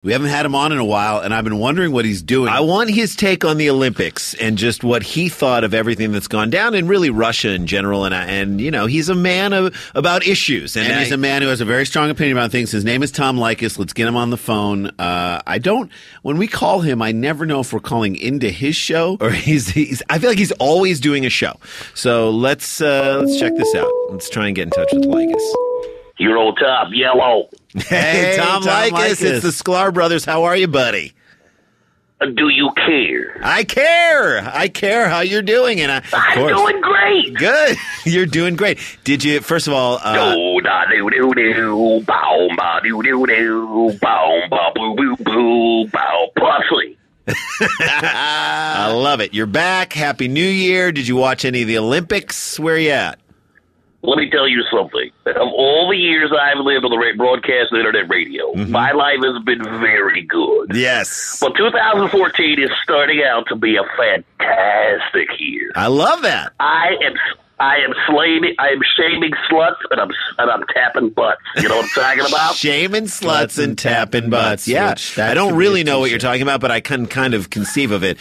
We haven't had him on in a while, and I've been wondering what he's doing. I want his take on the Olympics and just what he thought of everything that's gone down, and really Russia in general. And you know, he's a man about issues, and he's a man who has a very strong opinion about things. His name is Tom Leykis. Let's get him on the phone. When we call him, I never know if we're calling into his show or he's. I feel like he's always doing a show. So let's check this out. Let's try and get in touch with Leykis. Your old Tom, yellow. Hey, Tom Leykis. It's the Sklar Brothers. How are you, buddy? Do you care? I care. I care how you're doing. And I'm doing great. Good. You're doing great. Did you, first of all... Pussy. I love it. You're back. Happy New Year. Did you watch any of the Olympics? Where are you at? Let me tell you something. Of all the years I've lived on the broadcast and internet radio, my life has been very good. Yes. But 2014 is starting out to be a fantastic year. I love that. I am shaming sluts and I'm tapping butts. You know what I'm talking about? Shaming sluts and tapping butts. Yeah. I don't really know what you're talking about, but I can kind of conceive of it.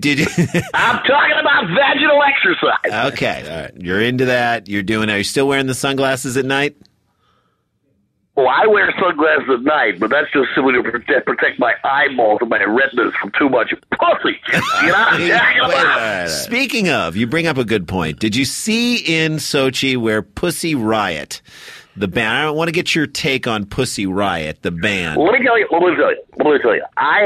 Did you? I'm talking about vaginal exercise. Okay. All right. You're into that. Are you still wearing the sunglasses at night? Well, I wear sunglasses at night, but that's just simply to protect my eyeballs and my retinas from too much pussy. You know what I'm talking about? Speaking of, you bring up a good point. Did you see in Sochi where Pussy Riot, the band, I want to get your take on Pussy Riot, the band. Let me tell you. I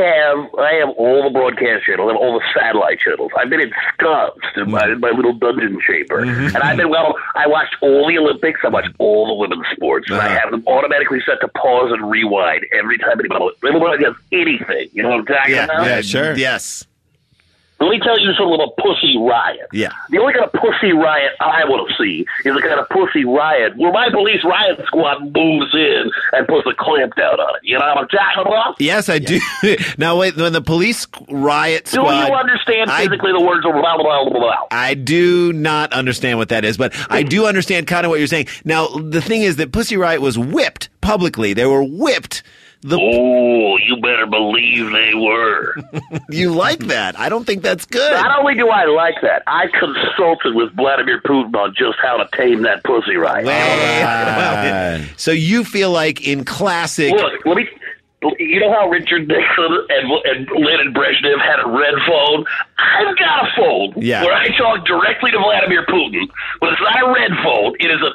have all the broadcast channels and all the satellite channels. I've been ensconced in my little dungeon chamber. And I watched all the Olympics. I watched all the women's sports. And I have them automatically set to pause and rewind every time anybody does anything. You know what I'm talking about? Yeah, sure. Yes. Let me tell you something about Pussy Riot. Yeah. The only kind of Pussy Riot I want to see is the kind of Pussy Riot where my police riot squad moves in and puts a clamp down on it. You know what I'm talking about? Yes, I do. Now, wait, when the police riot squad... Do you understand physically the words of blah, blah, blah, blah? I do not understand what that is, but I do understand kind of what you're saying. Now, the thing is that Pussy Riot was whipped publicly. They were whipped. Oh, you better believe they were. You like that? I don't think that's good. Not only do I like that, I consulted with Vladimir Putin on just how to tame that Pussy Riot. So you feel like in classic... Look, you know how Richard Nixon and Leonid Brezhnev had a red phone? I've got a phone where I talk directly to Vladimir Putin, but it's not a red phone. It is a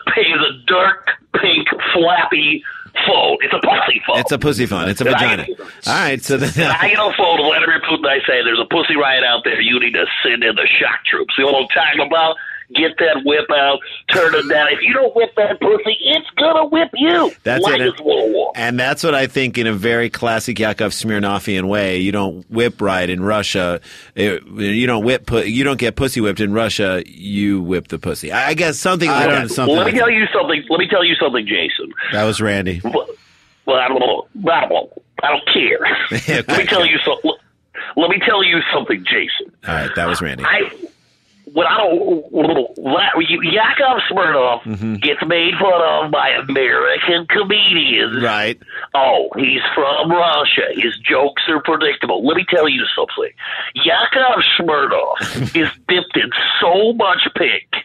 dark pink flappy phone. It's a pussy phone. It's a pussy phone. It's a vagina. All right. So then I get on the phone to Vladimir Putin. I say, there's a Pussy Riot out there. You need to send in the shock troops. You know what I'm talking about? Get that whip out, turn it down. If you don't whip that pussy, it's gonna whip you. That's it. And that's what I think in a very classic Yakov Smirnovian way. You don't whip Riot in Russia. You don't get pussy whipped in Russia. You whip the pussy. I guess something like that. Let me tell you something, Jason. That was Randy. Well, I don't know. I don't care. Let me tell you something. Let me tell you something, Jason. All right, that was Randy. Yakov Smirnoff gets made fun of by American comedians. Right. Oh, he's from Russia. His jokes are predictable. Let me tell you something. Yakov Smirnoff is dipped in so much pink.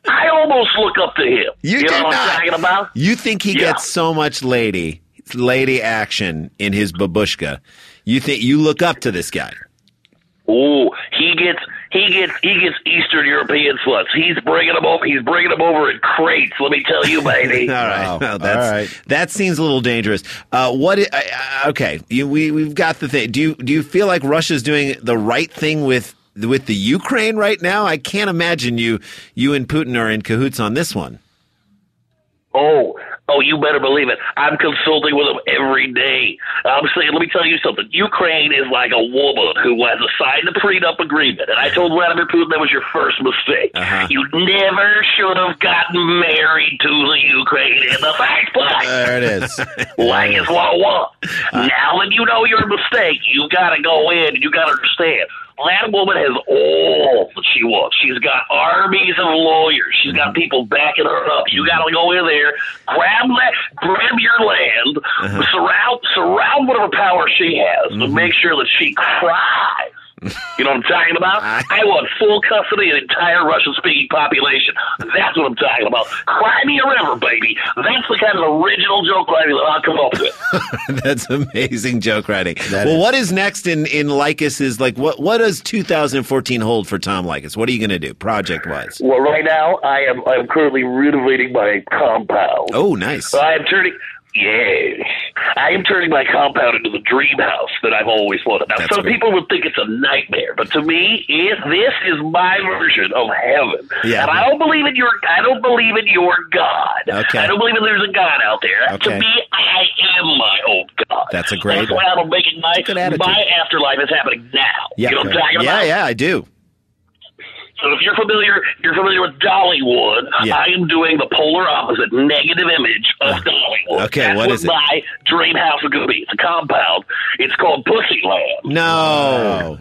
I almost look up to him. You know what I'm talking about? You think he gets so much lady action in his babushka. You look up to this guy. Oh, he gets Eastern European sluts. He's bringing them over in crates. Let me tell you, baby. All right, well, that seems a little dangerous. Okay, we've got the thing. Do you feel like Russia's doing the right thing with the Ukraine right now? I can't imagine you and Putin are in cahoots on this one. Oh, you better believe it. I'm consulting with them every day. I'm saying, let me tell you something. Ukraine is like a woman who has signed a prenup agreement. And I told Vladimir Putin that was your first mistake. You never should have gotten married to the Ukraine in the first place. There it is. Like it's 101. Now that you know your mistake, you got to go in and you got to understand. That woman has all that she wants. She's got armies of lawyers. She's got people backing her up. You got to go in there, grab your land, surround whatever power she has to make sure that she cries. You know what I'm talking about? I want full custody of the entire Russian-speaking population. That's what I'm talking about. Cry me a river, baby. That's the kind of original joke writing that I'll come up with. That's amazing joke writing. What is next in Leykis is like, what does 2014 hold for Tom Leykis? What are you going to do, project-wise? Well, right now, I'm currently renovating my compound. Oh, nice. I am turning my compound into the dream house that I've always wanted. Now, some people would think it's a nightmare, but to me, this is my version of heaven. Yeah. And I don't believe in your God. Okay. I don't believe that there's a God out there. Okay. To me, I am my own God. That's a great. That's why I'm making my afterlife is happening now. Yeah. You know what I'm talking about? Yeah, I do. So if you're familiar with Dollywood, I am doing the polar opposite, negative image of Dollywood. Okay, That's what is it? my dream house is going to be. It's a compound. It's called Pussyland. No.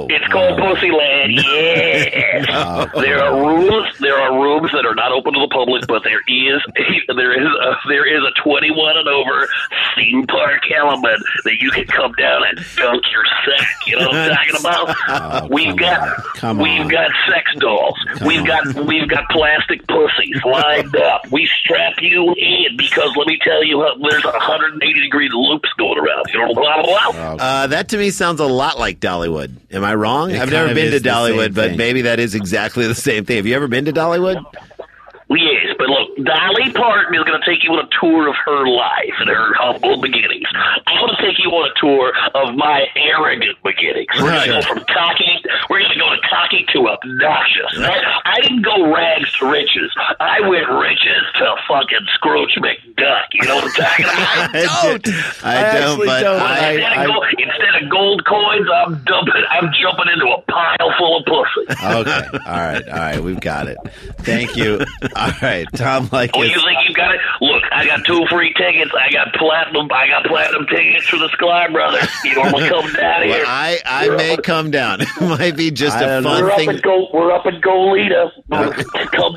It's called Pussyland. Yes. No. There are rooms that are not open to the public, but there is a 21 and over theme park element that you can come down and dunk your sack. You know what I'm talking about? We've got sex dolls. We've got plastic pussies lined up. We strap you in because let me tell you, there's 180-degree loops going around. You know, blah, blah, blah. That to me sounds a lot like Dollywood. Am I wrong? I've never kind been to of is the Dollywood, same but thing. maybe that is exactly the same thing. Have you ever been to Dollywood? Yes, but look, Dolly Parton is going to take you on a tour of her life and her humble beginnings. I'm going to take you on a tour of my arrogant beginnings. We're going to go from cocky to obnoxious. I didn't go rags to riches. I went riches to fucking Scrooge McDuck. You know what I'm talking about? Instead of gold coins, I'm jumping into a pile full of pussy. Okay. All right. We've got it. Thank you. All right. Tom Leykis. Oh, you think you got it? Look, I got 2 free tickets. I got platinum tickets for the Sky Brothers. You want to come down here? I may come down. It might be just a fun thing. We're up in Goleta. Come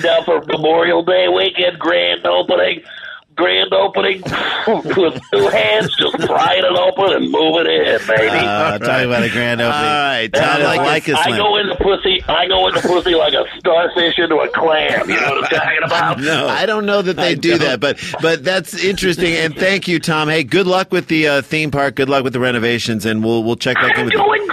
down for Memorial Day weekend grand opening with 2 hands, just prying it open and moving in, baby. Talking about a grand opening. All right, Tom Leykis. I go into pussy like a starfish into a clam. You know what I'm talking about? No, I don't know that they do that, but that's interesting. And thank you, Tom. Hey, good luck with the theme park. Good luck with the renovations, and we'll check back in with you. I'm doing